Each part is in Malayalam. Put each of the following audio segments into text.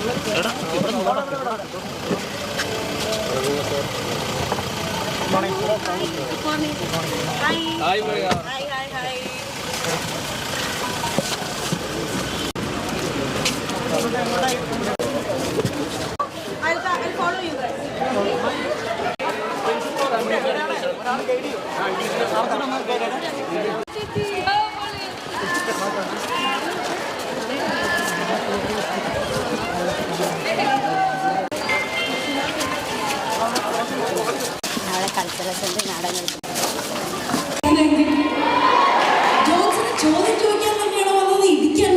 I'll follow you guys. നാളെ കൾച്ചറൽസിന്റെ നാടകങ്ങൾ ചോദ്യം ചോദിക്കാൻ തന്നെയാണോ വന്നത്? ഇരിക്കാൻ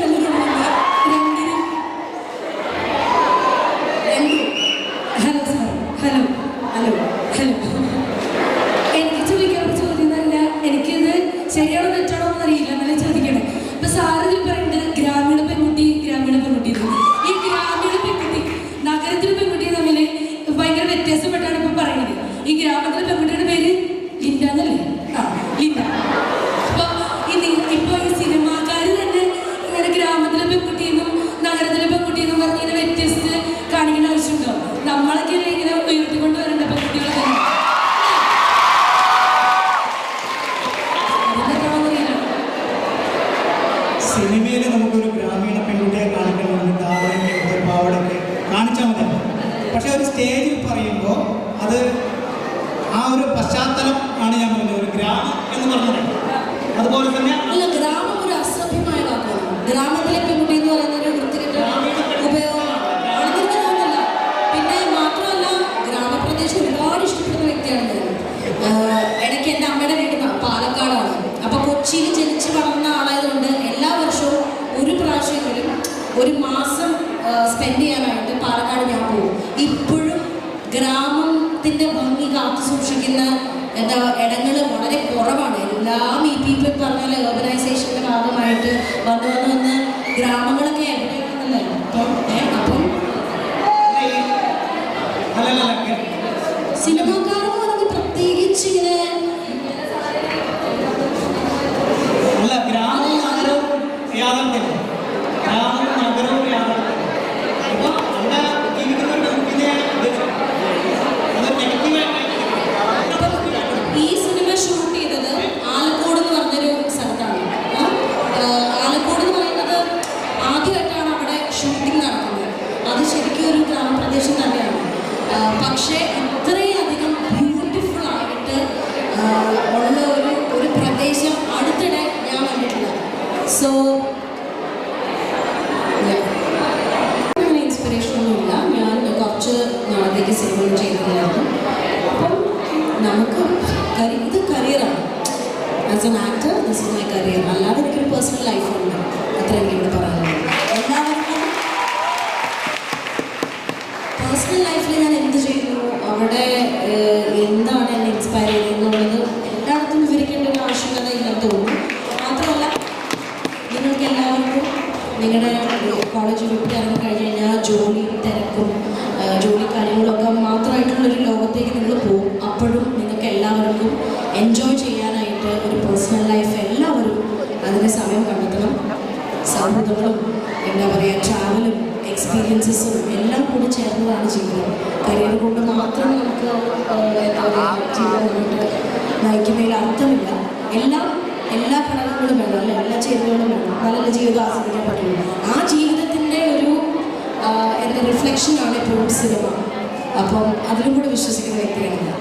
hello sir, hello hello hello. എനിക്ക് ചോദിക്കാനുള്ള ചോദ്യം തന്നെ, എനിക്കിത് ശരിയാണോ തെറ്റാണോ എന്നറിയില്ല, എന്നാലും ചോദിക്കണം. ഇപ്പൊ സാറിൽ പറയുന്നത് ഗ്രാമീണ പെൺകുട്ടി ഗ്രാമീണ പെൺകുട്ടി. ഈ ഗ്രാമീണ പെൺകുട്ടി നഗരത്തിലെ പെൺകുട്ടി തമ്മിൽ ഭയങ്കര വ്യത്യാസപ്പെട്ടാണ് ഇപ്പൊ പറയുന്നത്. ഈ ഗ്രാമത്തിലെ പെൺകുട്ടിയുടെ പേര് ലിൻഡ എന്നല്ലേ? ആ, ലിൻഡ. ഇപ്പൊ ഈ സിനിമാക്കാര് തന്നെ ഇങ്ങനെ ഗ്രാമത്തിലെ പെൺകുട്ടിയെന്നും നഗരത്തിലെ പെൺകുട്ടിയെന്നും പറഞ്ഞ് ഇങ്ങനെ വ്യത്യസ്ത കാണിക്കേണ്ട ആവശ്യമുണ്ടോ? നമ്മളൊക്കെ ഇങ്ങനെ ഉയർത്തിക്കൊണ്ട് വരേണ്ട പെൺകുട്ടികളെ തന്നെ. സിനിമയിൽ നമുക്കൊരു ഗ്രാമീണ പെൺകുട്ടിയെ കാണിക്കണമെന്ന് താവളയൊക്കെ പാവടൊക്കെ കാണിച്ചാൽ മതി. പക്ഷെ ഒരു സ്റ്റേജിൽ പറയുമ്പോൾ അത് ആ ഒരു പശ്ചാത്തലം ആണ് ഞാൻ പറഞ്ഞത്, ഒരു ഗ്രാമം എന്ന് പറഞ്ഞത്. അതുപോലെ തന്നെ അല്ല, ഗ്രാമം ഒരു അസഭ്യമായ വാക്കാണ്. ഗ്രാമത്തിലെ പെൺകുട്ടി എന്ന് പറയുന്ന ഒരു വൃത്തികെട്ട ഉപയോഗമാണെന്ന് തോന്നുന്നില്ല. പിന്നെ മാത്രമല്ല, ഗ്രാമപ്രദേശം ഒരുപാട് ഇഷ്ടപ്പെടുന്ന വ്യക്തിയാണ് ഞാൻ. ഇടയ്ക്ക് എൻ്റെ അമ്മയുടെ വീട് പാലക്കാടാണ്. അപ്പോൾ കൊച്ചിയിൽ ജനിച്ച് വളർന്ന ആളായതുകൊണ്ട് എല്ലാ വർഷവും ഒരു പ്രാവശ്യമെങ്കിലും ഒരു മാസം സ്പെൻഡ് ചെയ്യാനായിട്ട് പാലക്കാട് ഞാൻ പോകും. ഇപ്പോഴും ഗ്രാമത്തിൻ്റെ ഭംഗി കാത്തു സൂക്ഷിക്കുന്ന ഇടങ്ങൾ വളരെ കുറവാണ്. എല്ലാം ഈ പീപ്പിൾ പറഞ്ഞാൽ ഓർഗനൈസേഷൻ്റെ ഭാഗമായിട്ട് വന്ന് ഗ്രാമങ്ങളൊക്കെ എവിടെയാണെന്നല്ലേ. അപ്പം സിനിമാക്കാരെന്ന് പറഞ്ഞ് പ്രത്യേകിച്ച് ഇങ്ങനെ അല്ല, ഗ്രാമവും നഗരവും യാഥാർത്ഥ്യം, ഗ്രാമവും നഗരവും യാഥാർത്ഥ്യം. അപ്പോൾ അവിടെ ജീവിക്കുന്ന ഒരു പെൺകുട്ടിയെ അത് നെഗറ്റീവായിട്ട് ഈ സിനിമ ഷൂട്ട് ചെയ്തത് ആലക്കോട് എന്ന് പറഞ്ഞൊരു സ്ഥലത്താണ്. ആലക്കോട് എന്ന് പറയുന്നത് ആദ്യമായിട്ടാണ് അവിടെ ഷൂട്ടിംഗ് നടക്കുന്നത്. അത് ശരിക്കും ഒരു ഗ്രാമപ്രദേശം തന്നെയാണ്. പക്ഷേ ഇത്രയധികം ബ്യൂട്ടിഫുൾ ആയിട്ട് ഉള്ള ഒരു പ്രദേശം അടുത്തിടെ ഞാൻ കണ്ടിട്ടില്ല. സോ ഇൻസ്പിറേഷനൊന്നുമില്ല. ഞാൻ കുറച്ച് നാളത്തേക്ക് സിനിമ ചെയ്തതായിരുന്നു. അപ്പം നമുക്ക് ഇത് കരിയറാണ്. As an actor this is my career. അല്ലാതെ എനിക്കൊരു പേഴ്സണൽ ലൈഫുണ്ട്. അത്ര എനിക്കിവിടെ പറയാനുള്ളത്. എല്ലാവർക്കും പേഴ്സണൽ ലൈഫിൽ ഞാൻ എന്ത് ചെയ്യുന്നു, അവിടെ എന്താണ് എന്നെ ഇൻസ്പയർ ചെയ്യുന്നത് എല്ലായിടത്തും വിവരിക്കേണ്ട ഒരു ആവശ്യകത ഇല്ലെന്ന് തോന്നുന്നു. മാത്രമല്ല, നിങ്ങൾക്ക് എല്ലാവർക്കും നിങ്ങളുടെ കോളേജ് വിട്ട് ഇറങ്ങി കഴിഞ്ഞ് കഴിഞ്ഞാൽ ജോലി തിരക്കും ജോലി കാര്യങ്ങളൊക്കെ മാത്രമായിട്ടുള്ളൊരു ലോകത്തേക്ക് നിങ്ങൾ പോകും. അപ്പോഴും നിങ്ങൾക്ക് എല്ലാവർക്കും എൻജോയ് ചെയ്യാനായിട്ട് ഒരു പേഴ്സണൽ ലൈഫ് എല്ലാവരും അതിന് സമയം കണ്ടെത്തണം. സൗഹൃദങ്ങളും എന്താ പറയുക, ട്രാവലും എക്സ്പീരിയൻസസും എല്ലാം കൂടി ചേർന്നതാണ് ജീവിതം. കരിയർ കൊണ്ട് മാത്രം നമുക്ക് എന്താ പറയുക ജീവിതം നമുക്ക് നയിക്കുന്നതിൽ അർത്ഥമില്ല. എല്ലാ ഘടകങ്ങളും വേണം, അല്ല എല്ലാ ചേരുവകളും വേണം. നല്ല ജീവിതം ആസ്വദിക്കാൻ പറ്റുള്ളൂ. ആ ജീവിതത്തിൻ്റെ ഒരു എന്താ റിഫ്ലക്ഷനാണ് എപ്പോഴും സിനിമ. അപ്പം അതിലും കൂടെ വിശ്വസിക്കുന്ന വ്യക്തിയാണ്.